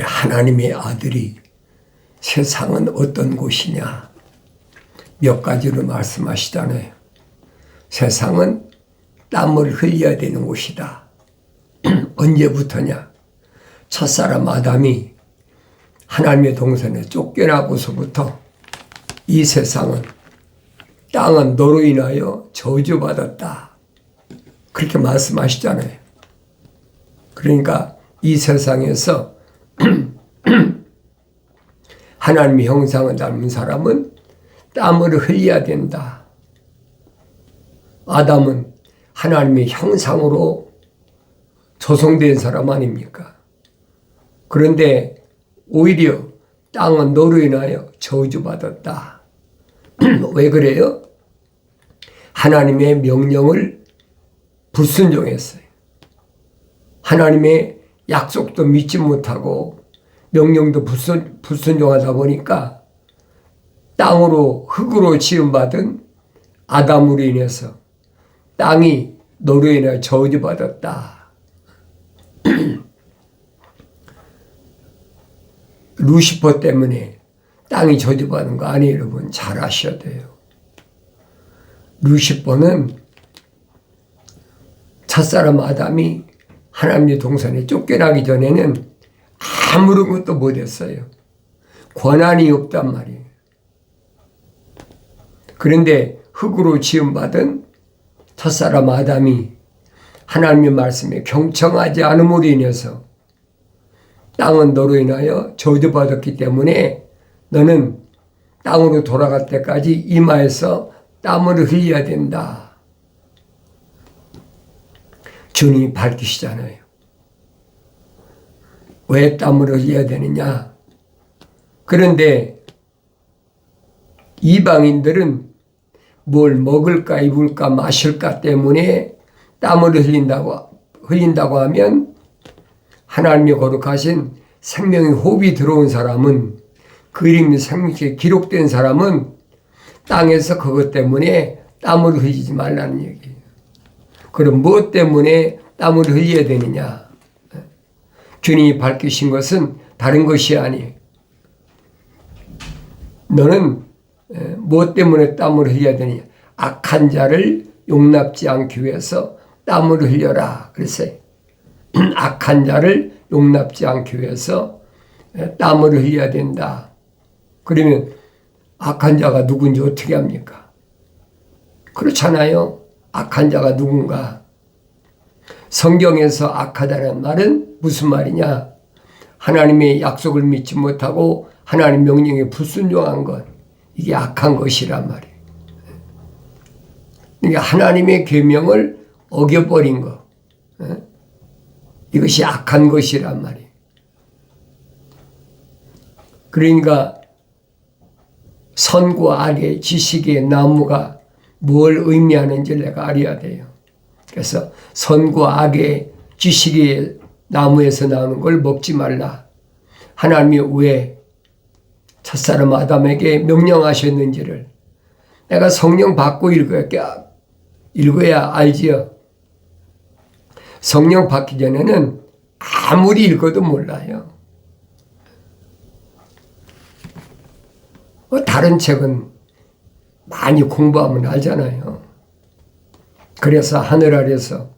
하나님의 아들이 세상은 어떤 곳이냐 몇 가지로 말씀하시잖아요. 세상은 땀을 흘려야 되는 곳이다. 언제부터냐? 첫사람 아담이 하나님의 동산에 쫓겨나고서부터 이 세상은 땅은 너로 인하여 저주받았다. 그렇게 말씀하시잖아요. 그러니까 이 세상에서 하나님의 형상을 닮은 사람은 땀을 흘려야 된다. 아담은 하나님의 형상으로 조성된 사람 아닙니까? 그런데 오히려 땅은 너로 인하여 저주받았다. 왜 그래요? 하나님의 명령을 불순종했어요. 하나님의 약속도 믿지 못하고 명령도 불순종하다 보니까 땅으로 흙으로 지음받은 아담으로 인해서 땅이 너로 인하여 저주받았다. 루시퍼 때문에 땅이 저주받은 거 아니에요, 여러분. 잘 아셔야 돼요. 루시퍼는 첫사람 아담이 하나님의 동산에 쫓겨나기 전에는 아무런 것도 못했어요. 권한이 없단 말이에요. 그런데 흙으로 지음받은 첫사람 아담이 하나님의 말씀에 경청하지 않음으로 인해서 땅은 너로 인하여 저주받았기 때문에 너는 땅으로 돌아갈 때까지 이마에서 땀을 흘려야 된다. 주님이 밝히시잖아요. 왜 땀을 흘려야 되느냐? 그런데 이방인들은 뭘 먹을까 입을까 마실까 때문에 땀을 흘린다고 하면 하나님이 거룩하신 생명의 호흡이 들어온 사람은 그 이름이 생명에 기록된 사람은 땅에서 그것 때문에 땀을 흘리지 말라는 얘기예요. 그럼 무엇 때문에 땀을 흘려야 되느냐? 주님이 밝히신 것은 다른 것이 아니에요. 너는 무엇 때문에 땀을 흘려야 되느냐? 악한 자를 용납지 않기 위해서 땀을 흘려라. 그랬어요. 악한 자를 용납지 않기 위해서 땀을 흘려야 된다. 그러면 악한 자가 누군지 어떻게 합니까? 그렇잖아요. 악한 자가 누군가? 성경에서 악하다는 말은 무슨 말이냐? 하나님의 약속을 믿지 못하고 하나님 명령에 불순종한 것, 이게 악한 것이란 말이에요. 그러니까 하나님의 계명을 어겨버린 것, 이것이 악한 것이란 말이에요. 그러니까 선과 악의 지식의 나무가 뭘 의미하는지를 내가 알아야 돼요. 그래서 선과 악의 지식의 나무에서 나오는 걸 먹지 말라. 하나님이 왜 첫사람 아담에게 명령하셨는지를 내가 성령 받고 읽어야 알지요. 성령 받기 전에는 아무리 읽어도 몰라요. 다른 책은 많이 공부하면 알잖아요. 그래서 하늘 아래서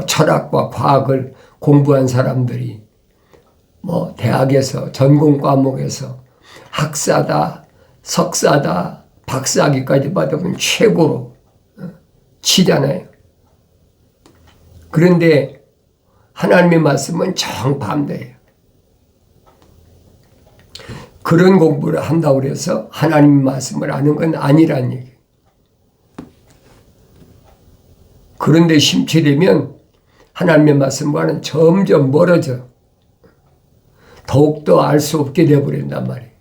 철학과 과학을 공부한 사람들이 대학에서 전공 과목에서 학사다, 석사다, 박사학위까지 받으면 최고로 치잖아요. 그런데 하나님의 말씀은 정반대예요. 그런 공부를 한다고 해서 하나님의 말씀을 아는 건 아니란 얘기예요. 그런데 심취되면 하나님의 말씀과는 점점 멀어져. 더욱더 알 수 없게 되어버린단 말이에요.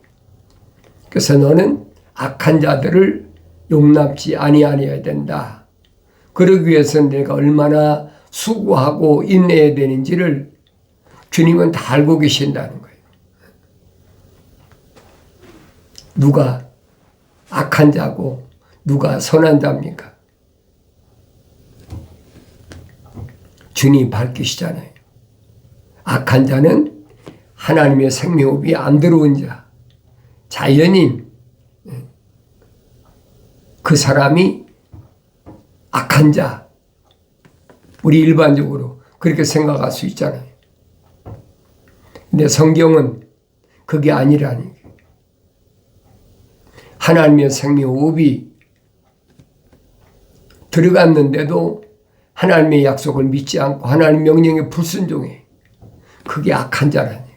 그래서 너는 악한 자들을 용납지 아니하여야 된다. 그러기 위해서는 내가 얼마나 수고하고 인내해야 되는지를 주님은 다 알고 계신다는 거예요. 누가 악한 자고 누가 선한 자입니까? 주님이 밝히시잖아요. 악한 자는 하나님의 생명호흡이 안 들어온 자, 자연인, 그 사람이 악한 자, 우리 일반적으로 그렇게 생각할 수 있잖아요. 근데 성경은 그게 아니라니. 하나님의 생명호흡이 들어갔는데도 하나님의 약속을 믿지 않고 하나님 명령에 불순종해. 그게 악한 자라니.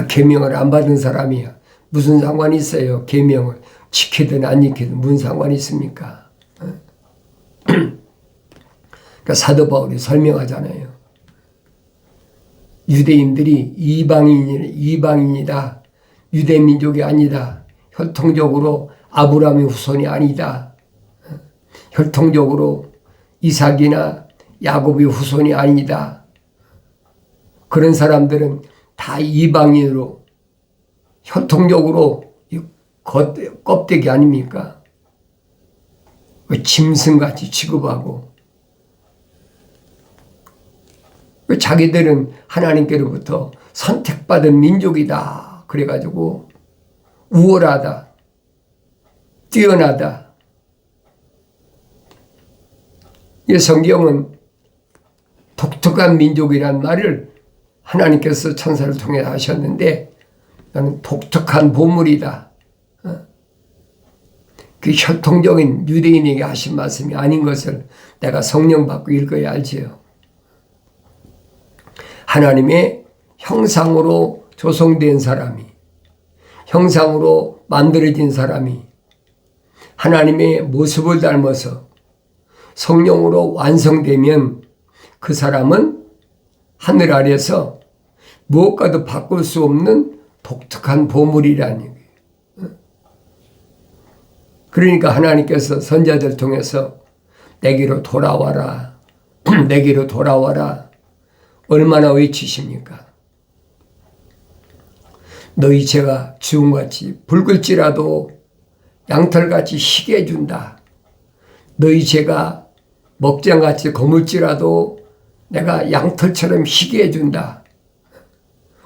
계명을 안 받은 사람이야. 무슨 상관이 있어요? 계명을 지키든 안 지키든 무슨 상관이 있습니까? 그러니까 사도 바울이 설명하잖아요. 유대인들이 이방인이다. 유대민족이 아니다. 혈통적으로 아브라함의 후손이 아니다. 혈통적으로 이삭이나 야곱의 후손이 아니다. 그런 사람들은 다 이방인으로 혈통적으로 껍데기 아닙니까? 짐승같이 취급하고 자기들은 하나님께로부터 선택받은 민족이다. 그래가지고 우월하다. 뛰어나다. 이 성경은 독특한 민족이란 말을 하나님께서 천사를 통해 하셨는데 나는 독특한 보물이다. 그 혈통적인 유대인에게 하신 말씀이 아닌 것을 내가 성령 받고 읽어야 알지요. 하나님의 형상으로 조성된 사람이, 형상으로 만들어진 사람이 하나님의 모습을 닮아서 성령으로 완성되면 그 사람은 하늘 아래서 무엇과도 바꿀 수 없는 독특한 보물이라는 얘기예요. 그러니까 하나님께서 선자들 통해서 내게로 돌아와라. 내게로 돌아와라. 얼마나 외치십니까? 너희 죄가 주홍같이 붉을지라도 양털같이 희게 해준다. 너희 죄가 먹장같이 거물지라도 내가 양털처럼 희게 해준다.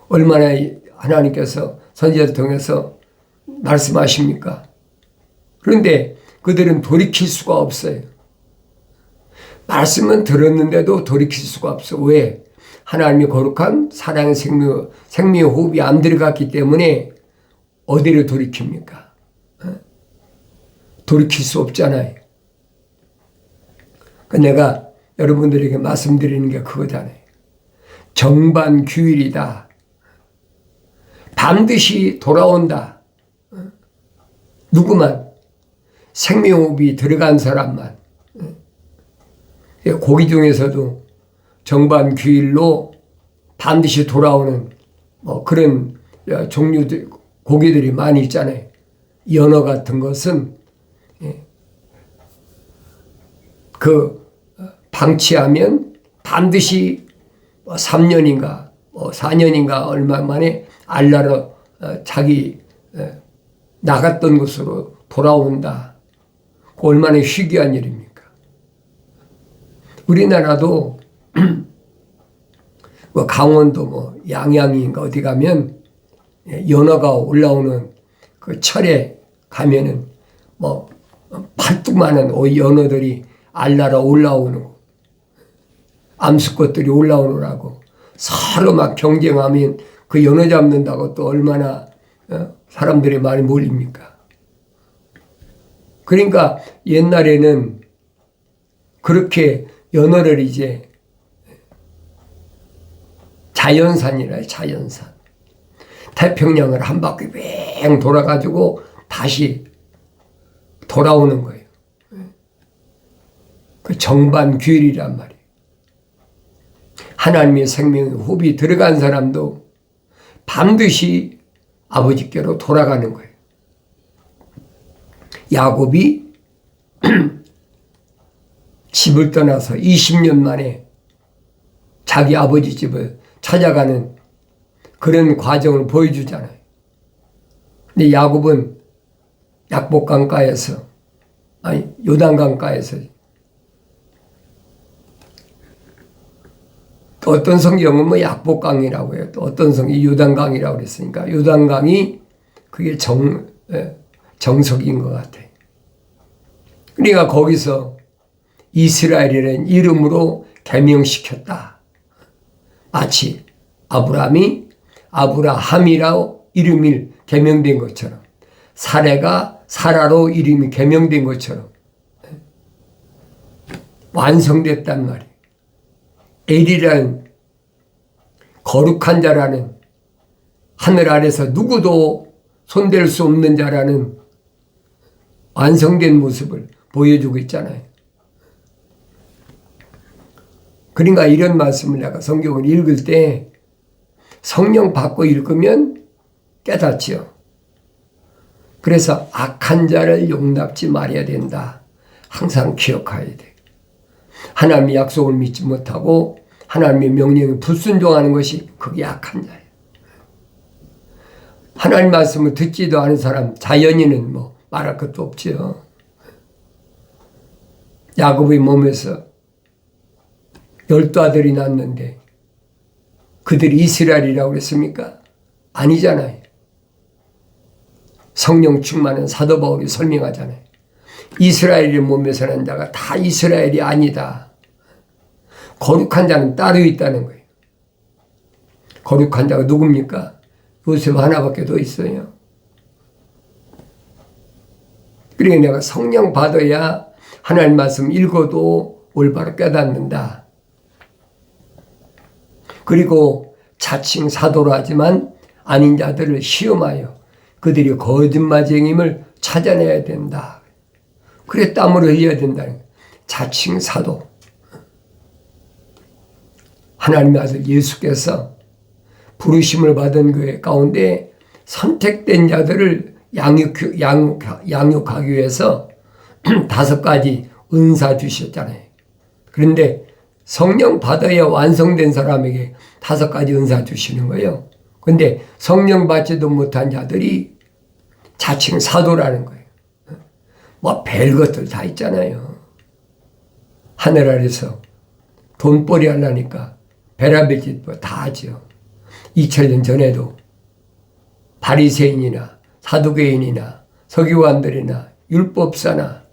얼마나 하나님께서 선지자를 통해서 말씀하십니까? 그런데 그들은 돌이킬 수가 없어요. 말씀은 들었는데도 돌이킬 수가 없어. 왜? 하나님의 거룩한 사랑의 생명의 호흡이 안 들어갔기 때문에 어디를 돌이킵니까? 돌이킬 수 없잖아요. 내가 여러분들에게 말씀드리는 게 그거잖아요. 정반규일이다. 반드시 돌아온다. 누구만? 생명호흡이 들어간 사람만. 고기 중에서도 정반규일로 반드시 돌아오는 그런 종류들, 고기들이 많이 있잖아요. 연어 같은 것은 그 방치하면 반드시 3년인가 4년인가 얼마 만에 알라로 자기 나갔던 곳으로 돌아온다. 얼마나 희귀한 일입니까? 우리나라도 강원도 양양인가 어디 가면 연어가 올라오는 그 철에 가면은 팔뚝만한 연어들이 알라로 올라오는 암수꽃들이 올라오느라고 서로 막 경쟁하면 그 연어 잡는다고 또 얼마나 사람들이 많이 몰립니까? 그러니까 옛날에는 그렇게 연어를 이제 자연산이라 자연산. 태평양을 한 바퀴 뱅 돌아가지고 다시 돌아오는 거예요. 그 정반규일이란 말이에요. 하나님의 생명의 호흡이 들어간 사람도 반드시 아버지께로 돌아가는 거예요. 야곱이 집을 떠나서 20년 만에 자기 아버지 집을 찾아가는 그런 과정을 보여주잖아요. 근데 야곱은 요단강가에서 또 어떤 성경은 뭐 약복강이라고 해요. 또 어떤 성경이 요단강이라고 그랬으니까 요단강이 그게 정석인 것 같아요. 그러니까 거기서 이스라엘이라는 이름으로 개명시켰다. 마치 아브라함이 아브라함이라고 이름이 개명된 것처럼 사레가 사라로 이름이 개명된 것처럼 완성됐단 말이에요. 엘이라는 거룩한 자라는 하늘 아래서 누구도 손댈 수 없는 자라는 완성된 모습을 보여주고 있잖아요. 그러니까 이런 말씀을 내가 성경을 읽을 때 성령 받고 읽으면 깨닫지요. 그래서 악한 자를 용납지 말아야 된다. 항상 기억해야 돼. 하나님의 약속을 믿지 못하고 하나님의 명령에 불순종하는 것이 그게 악한 자예요. 하나님 말씀을 듣지도 않은 사람, 자연인은 뭐 말할 것도 없지요. 야곱의 몸에서 12아들이 낳았는데 그들이 이스라엘이라고 그랬습니까? 아니잖아요. 성령 충만한 사도 바울이 설명하잖아요. 이스라엘의 몸에서 난 자가 다 이스라엘이 아니다. 거룩한 자는 따로 있다는 거예요. 거룩한 자가 누굽니까? 요셉 하나밖에 더 있어요. 그러니까 내가 성령 받아야 하나님 말씀 읽어도 올바로 깨닫는다. 그리고 자칭 사도로 하지만 아닌 자들을 시험하여 그들이 거짓말쟁임을 찾아내야 된다. 그래 땀으로 흘려야 된다는 거예요. 자칭 사도. 하나님의 아들 예수께서 부르심을 받은 그 가운데 선택된 자들을 양육하기 위해서 5가지 은사 주셨잖아요. 그런데 성령 받아야 완성된 사람에게 5가지 은사 주시는 거예요. 그런데 성령 받지도 못한 자들이 자칭 사도라는 거예요. 뭐 별것들 다 있잖아요. 하늘 아래서 돈벌이 하려니까 베라벨 짓 다 하죠. 2000년 전에도 바리새인이나 사두개인이나 서기관들이나 율법사나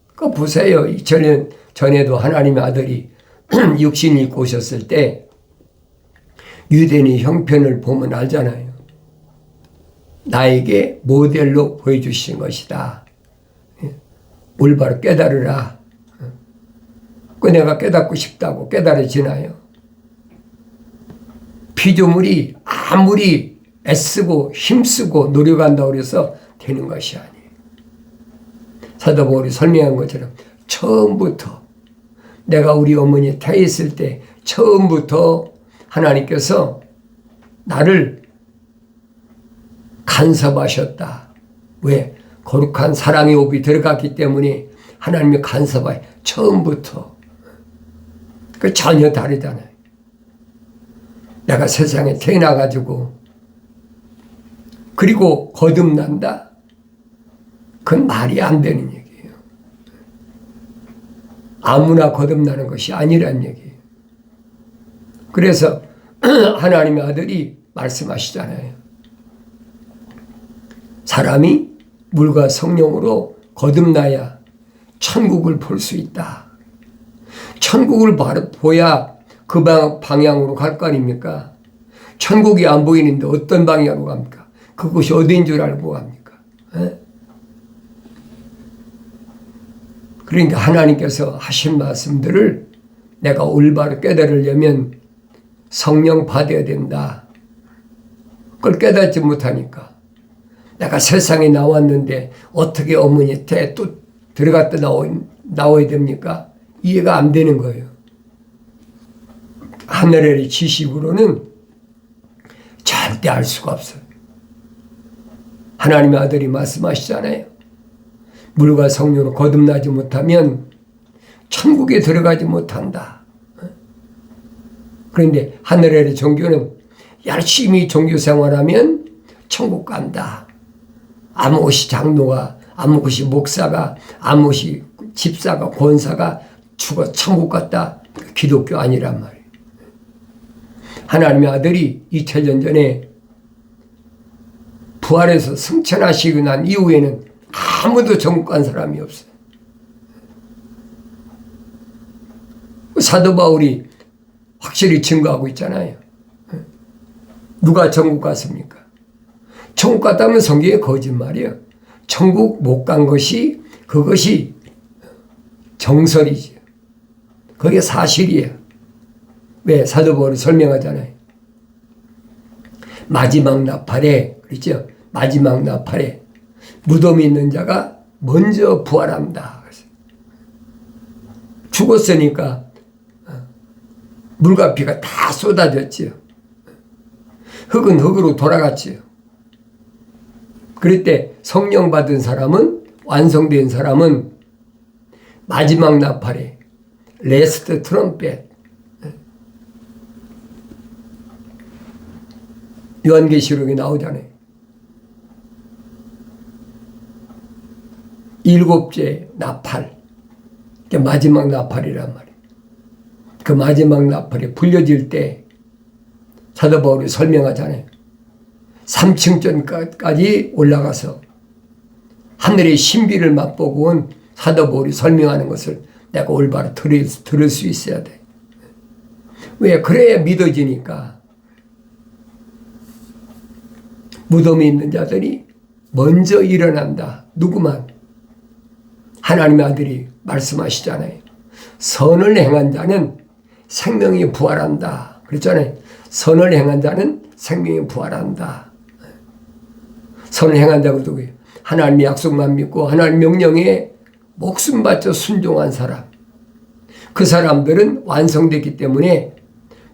그거 보세요. 2000년 전에도 하나님의 아들이 육신이 입고 오셨을 때 유대인의 형편을 보면 알잖아요. 나에게 모델로 보여주신 것이다. 올바로 깨달으라. 그 내가 깨닫고 싶다고 깨달아지나요? 피조물이 아무리 애쓰고 힘쓰고 노력한다고 해서 되는 것이 아니에요. 사도 바울이 설명한 것처럼 처음부터 내가 우리 어머니 태에 있을 때 처음부터 하나님께서 나를 간섭하셨다. 왜? 거룩한 사랑의 옵이 들어갔기 때문에 하나님의 간섭하여 처음부터. 그 전혀 다르잖아요. 내가 세상에 태어나가지고 그리고 거듭난다? 그건 말이 안 되는 얘기예요. 아무나 거듭나는 것이 아니란 얘기예요. 그래서 하나님의 아들이 말씀하시잖아요. 사람이 물과 성령으로 거듭나야 천국을 볼 수 있다. 천국을 보야 그 방향으로 갈 거 아닙니까? 천국이 안 보이는데 어떤 방향으로 갑니까? 그곳이 어디인 줄 알고 갑니까? 에? 그러니까 하나님께서 하신 말씀들을 내가 올바로 깨달으려면 성령 받아야 된다. 그걸 깨닫지 못하니까 내가 세상에 나왔는데 어떻게 어머니 태 또 들어갔다 나와야 됩니까? 이해가 안 되는 거예요. 하늘의 지식으로는 절대 알 수가 없어요. 하나님의 아들이 말씀하시잖아요. 물과 성령으로 거듭나지 못하면 천국에 들어가지 못한다. 그런데 하늘의 종교는 열심히 종교 생활하면 천국 간다. 아무것이 장로가, 아무것이 목사가, 아무것이 집사가, 권사가 죽어 천국 갔다. 기독교 아니란 말이에요. 하나님의 아들이 2000년 전에 부활해서 승천하시고 난 이후에는 아무도 천국 간 사람이 없어요. 사도 바울이 확실히 증거하고 있잖아요. 누가 천국 갔습니까? 천국 갔다면 성경의 거짓말이에요. 천국 못 간 것이 그것이 정설이죠. 그게 사실이에요. 왜? 사도 바울이 설명하잖아요. 마지막 나팔에, 그렇죠? 마지막 나팔에 무덤에 있는 자가 먼저 부활합니다. 죽었으니까 물과 피가 다 쏟아졌지요. 흙은 흙으로 돌아갔지요. 그럴 때 성령 받은 사람은, 완성된 사람은 마지막 나팔에 레스트 트럼펫, 요한계시록에 나오잖아요. 7째 나팔, 마지막 나팔이란 말이에요. 그 마지막 나팔이 불려질 때 사도 바울이 설명하잖아요. 3층전까지 올라가서 하늘의 신비를 맛보고 온 사도 바울이 설명하는 것을 내가 올바로 들을 수 있어야 돼. 왜? 그래야 믿어지니까. 무덤에 있는 자들이 먼저 일어난다. 누구만? 하나님의 아들이 말씀하시잖아요. 선을 행한 자는 생명이 부활한다. 그랬잖아요. 선을 행한 자는 생명이 부활한다. 선을 행한 자가 누구예요? 하나님의 약속만 믿고 하나님 명령에 목숨 바쳐 순종한 사람. 그 사람들은 완성됐기 때문에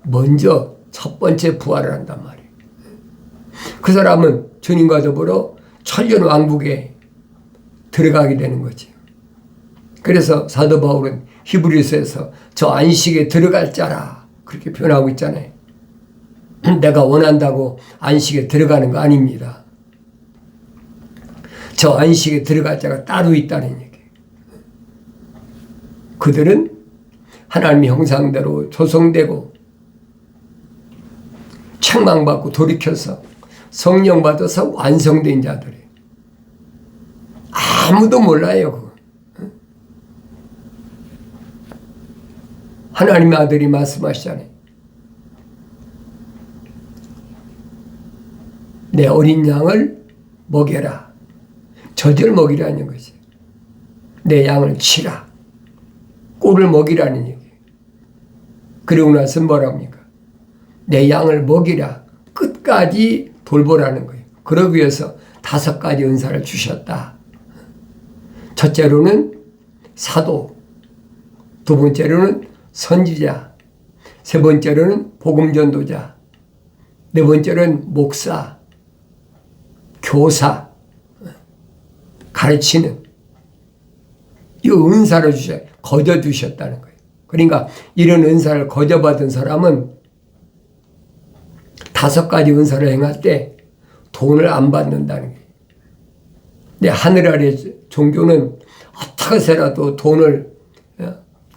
먼저 첫 번째 부활을 한단 말이에요. 그 사람은 주님과 더불어 천년 왕국에 들어가게 되는 거지. 그래서 사도 바울은 히브리서에서 저 안식에 들어갈 자라 그렇게 표현하고 있잖아요. 내가 원한다고 안식에 들어가는 거 아닙니다. 저 안식에 들어갈 자가 따로 있다는 얘기예요. 그들은 하나님의 형상대로 조성되고 책망받고 돌이켜서 성령 받아서 완성된 자들이에요. 아무도 몰라요. 그거. 하나님의 아들이 말씀하시잖아요. 내 어린 양을 먹여라. 젖을 먹이라는 거지. 내 양을 치라. 꿀을 먹이라는 얘기예요. 그리고 나서 뭐랍니까? 내 양을 먹이라. 끝까지 돌보라는 거예요. 그러기 위해서 5가지 은사를 주셨다. 첫째로는 사도, 두 번째로는 선지자, 세 번째로는 복음전도자, 네 번째로는 목사, 교사, 가르치는 이 은사를 거저 주셨다는 거예요. 그러니까 이런 은사를 거저 받은 사람은 5가지 은사를 행할 때 돈을 안 받는다는 거예요. 근데 하늘 아래 종교는 어떻게 해서라도 돈을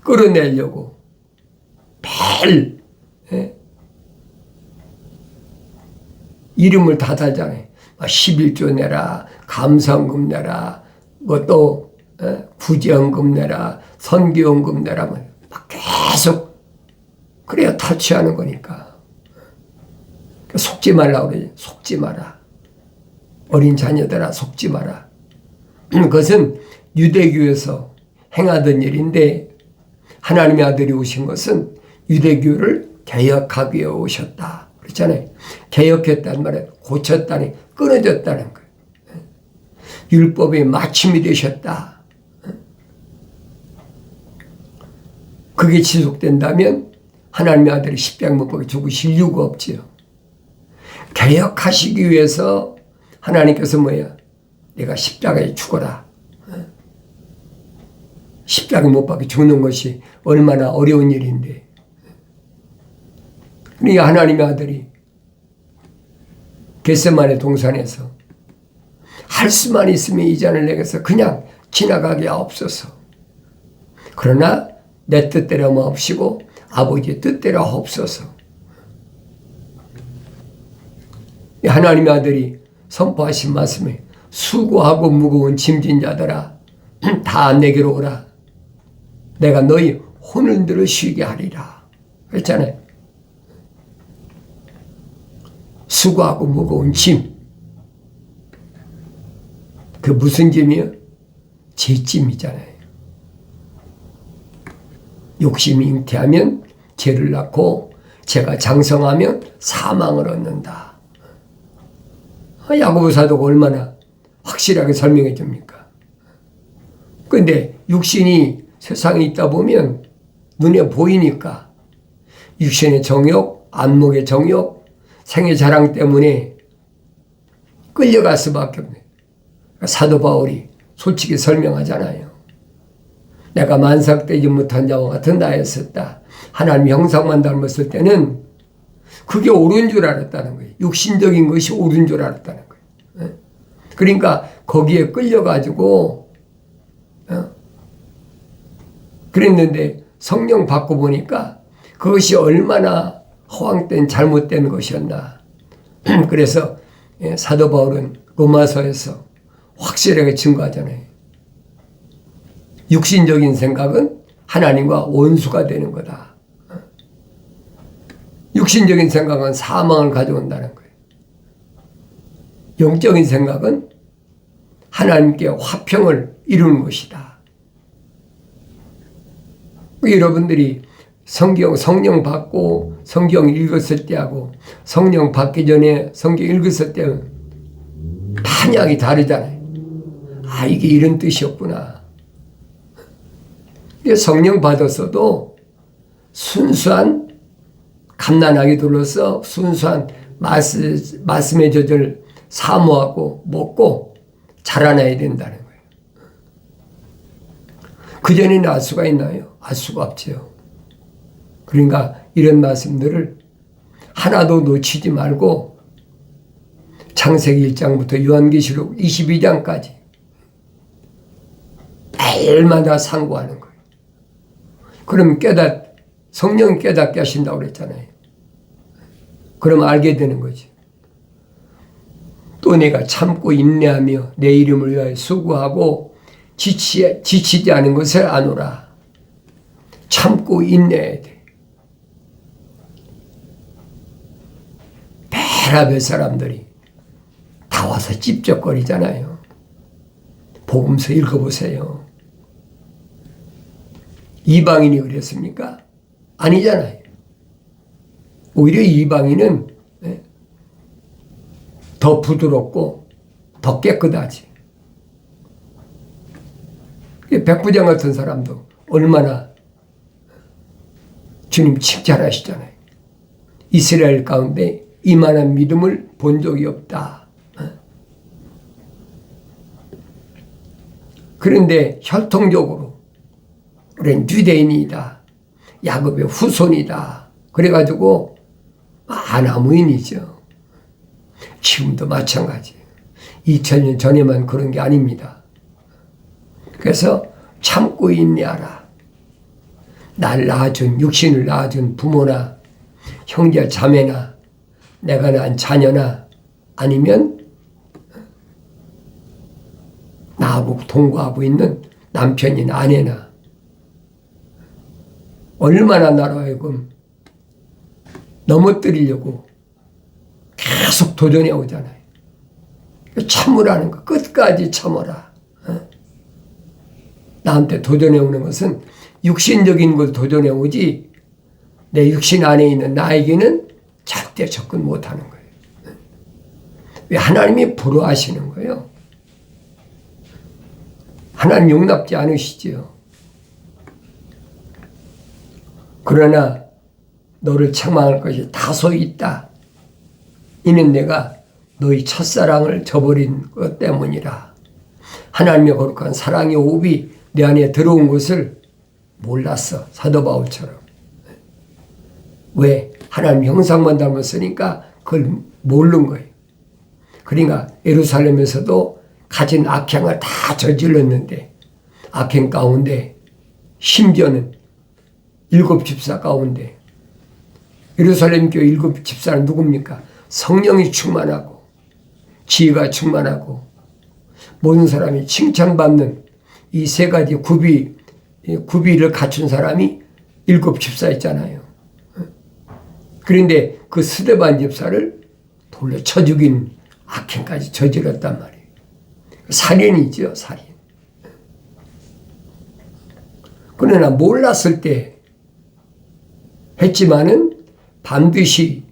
끌어내려고 매일 이름을 다 달잖아요. 11조 내라, 감사원금 내라, 뭐 또 구제원금 내라, 선교원금 내라, 막 계속 그래야 탈취하는 거니까. 속지 말라고 그러지. 속지 마라. 어린 자녀들아 속지 마라. 그것은 유대교에서 행하던 일인데 하나님의 아들이 오신 것은 유대교를 개혁하기 위해 오셨다. 그렇잖아요. 개혁했다는 말에 고쳤다니 끊어졌다는 거예요. 율법의 마침이 되셨다. 그게 지속된다면 하나님의 아들이 십자가 못 박혀 죽으실 이유가 없지요. 개혁하시기 위해서 하나님께서 뭐야? 내가 십자가에 죽어라. 십자가에 못 박혀 죽는 것이 얼마나 어려운 일인데. 그러니까 하나님의 아들이 겟세마네 동산에서 할 수만 있으면 이 잔을 내게서 그냥 지나가게 하옵소서. 그러나 내 뜻대로 마옵시고 아버지의 뜻대로 하옵소서. 하나님의 아들이 선포하신 말씀에 수고하고 무거운 짐진 자들아 다 내게로 오라. 내가 너희 혼을 쉬게 하리라. 그랬잖아요. 수고하고 무거운 짐. 그 무슨 짐이요? 죄짐이잖아요. 욕심이 잉태하면 죄를 낳고 죄가 장성하면 사망을 얻는다. 야고보 사도가 얼마나 확실하게 설명해 줍니까? 그런데 육신이 세상에 있다 보면 눈에 보이니까 육신의 정욕, 안목의 정욕, 생의 자랑 때문에 끌려갈 수밖에 없네. 사도 바울이 솔직히 설명하잖아요. 내가 만삭되지 못한 자와 같은 나였었다. 하나님 형상만 닮았을 때는 그게 옳은 줄 알았다는 거예요. 육신적인 것이 옳은 줄 알았다는 거예요. 그러니까 거기에 끌려가지고 그랬는데 성령 받고 보니까 그것이 얼마나 허황된 잘못된 것이었나. 그래서 사도 바울은 로마서에서 확실하게 증거하잖아요. 육신적인 생각은 하나님과 원수가 되는 거다. 육신적인 생각은 사망을 가져온다는 거예요. 영적인 생각은 하나님께 화평을 이루는 것이다. 여러분들이 성령 받고 성경 읽었을 때하고 성령 받기 전에 성경 읽었을 때는 판약이 다르잖아요. 아, 이게 이런 뜻이었구나. 성령 받았어도 순수한 갓난아기 둘러서 순수한 말씀의 젖을 사모하고 먹고 자라나야 된다는 거예요. 그전에는 알 수가 있나요? 알 수가 없죠. 그러니까 이런 말씀들을 하나도 놓치지 말고 창세기 1장부터 요한계시록 22장까지 매일마다 상고하는 거예요. 그럼 성령 깨닫게 하신다고 그랬잖아요. 그럼 알게 되는 거지. 또 내가 참고 인내하며 내 이름을 위하여 수고하고 지치지 않은 것을 아노라. 참고 인내해야 돼. 별의별 사람들이 다 와서 찝쩍거리잖아요. 복음서 읽어보세요. 이방인이 그랬습니까? 아니잖아요. 오히려 이방인은 더 부드럽고 더 깨끗하지. 백부장 같은 사람도 얼마나 주님 칭찬하시잖아요. 이스라엘 가운데 이만한 믿음을 본 적이 없다. 그런데 혈통적으로 우리는 유대인이다. 야곱의 후손이다. 그래가지고 아나무인이죠. 지금도 마찬가지. 2000년 전에만 그런 게 아닙니다. 그래서 참고 인내하라. 날 낳아준, 육신을 낳아준 부모나 형제 자매나 내가 낳은 자녀나 아니면 나하고 동거하고 있는 남편이나 아내나 얼마나 나로 하여금 넘어뜨리려고 계속 도전해 오잖아요. 참으라는 거 끝까지 참아라. 나한테 도전해 오는 것은 육신적인 걸 도전해 오지 내 육신 안에 있는 나에게는 절대 접근 못하는 거예요. 왜? 하나님이 불허하시는 거예요. 하나님 용납지 않으시지요. 그러나 너를 책망할 것이 다소 있다. 이는 내가 너희 첫사랑을 저버린 것 때문이라. 하나님의 거룩한 사랑의 호흡이 내 안에 들어온 것을 몰랐어. 사도 바울처럼. 왜? 하나님 형상만 닮았으니까 그걸 모르는 거예요. 그러니까 예루살렘에서도 가진 악행을 다 저질렀는데 악행 가운데 심지어는 7 집사 가운데 예루살렘 교회 7 집사는 누굽니까? 성령이 충만하고 지혜가 충만하고 모든 사람이 칭찬받는 이 세 가지 구비를 갖춘 사람이 7 집사였잖아요. 그런데 그 스데반 집사를 돌려 쳐 죽인 악행까지 저질렀단 말이에요. 살인이죠, 살인. 그러나 몰랐을 때 했지만은 반드시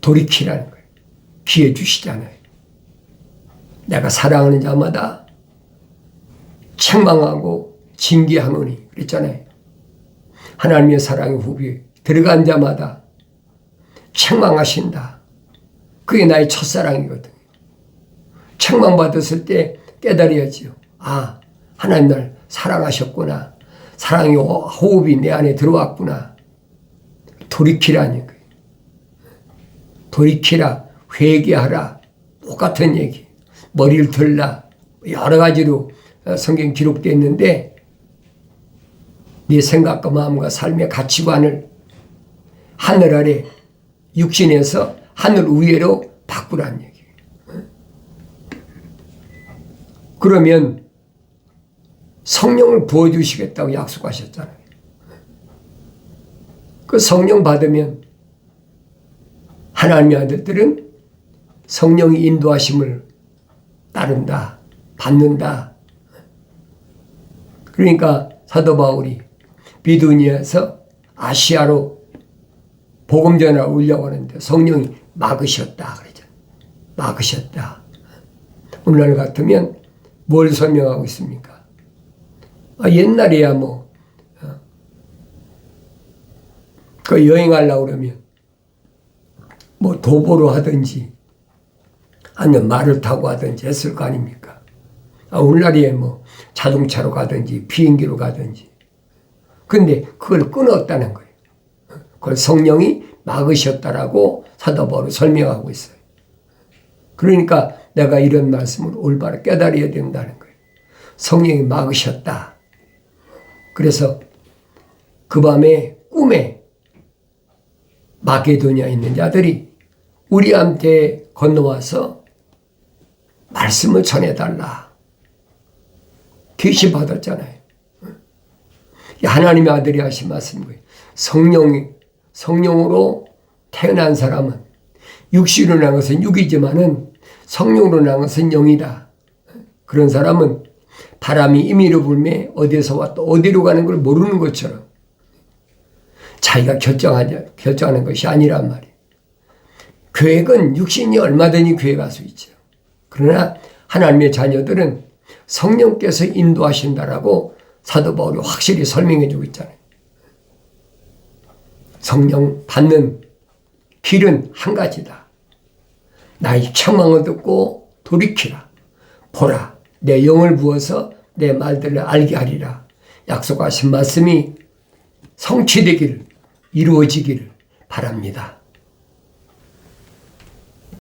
돌이키라는 거예요. 기회 주시잖아요. 내가 사랑하는 자마다 책망하고 징계하노니 그랬잖아요. 하나님의 사랑의 후비 들어간 자마다 책망하신다. 그게 나의 첫사랑이거든요. 책망받았을 때 깨달아야지요. 아, 하나님 날 사랑하셨구나. 사랑의 호흡이 내 안에 들어왔구나. 돌이키라는 거예요. 돌이키라, 회개하라. 똑같은 얘기. 머리를 들라. 여러 가지로 성경 기록되어 있는데 네 생각과 마음과 삶의 가치관을 하늘 아래 육신에서 하늘 위로 바꾸라는 얘기예요. 그러면 성령을 부어주시겠다고 약속하셨잖아요. 그 성령 받으면 하나님의 아들들은 성령이 인도하심을 따른다, 받는다. 그러니까 사도 바울이 비두니아에서 아시아로 복음 전하러 오려고 하는데 성령이 막으셨다 그러죠. 막으셨다. 오늘 같으면 뭘 설명하고 있습니까? 옛날에야 그 여행하려고 그러면 도보로 하든지 아니면 말을 타고 하든지 했을 거 아닙니까? 오늘날에 자동차로 가든지 비행기로 가든지. 근데 그걸 끊었다는 거예요. 그걸 성령이 막으셨다라고 사도 바울이 설명하고 있어요. 그러니까 내가 이런 말씀을 올바로 깨달아야 된다는 거예요. 성령이 막으셨다. 그래서 그 밤에 꿈에 마게도냐에 있는 자들이 우리한테 건너와서 말씀을 전해달라. 계시 받았잖아요. 하나님의 아들이 하신 말씀이에요. 성령으로 태어난 사람은 육신으로 난 것은 육이지만은 성령으로 난 것은 영이다. 그런 사람은 바람이 임의로 불매 어디에서 왔다 어디로 가는 걸 모르는 것처럼 자기가 결정하는 것이 아니란 말이에요. 계획은 육신이 얼마든지 계획할 수 있죠. 그러나 하나님의 자녀들은 성령께서 인도하신다라고 사도 바울이 확실히 설명해 주고 있잖아요. 성령 받는 길은 한 가지다. 나의 책망을 듣고 돌이키라. 보라, 내 영을 부어서 내 말들을 알게 하리라. 약속하신 말씀이 성취되기를, 이루어지기를 바랍니다.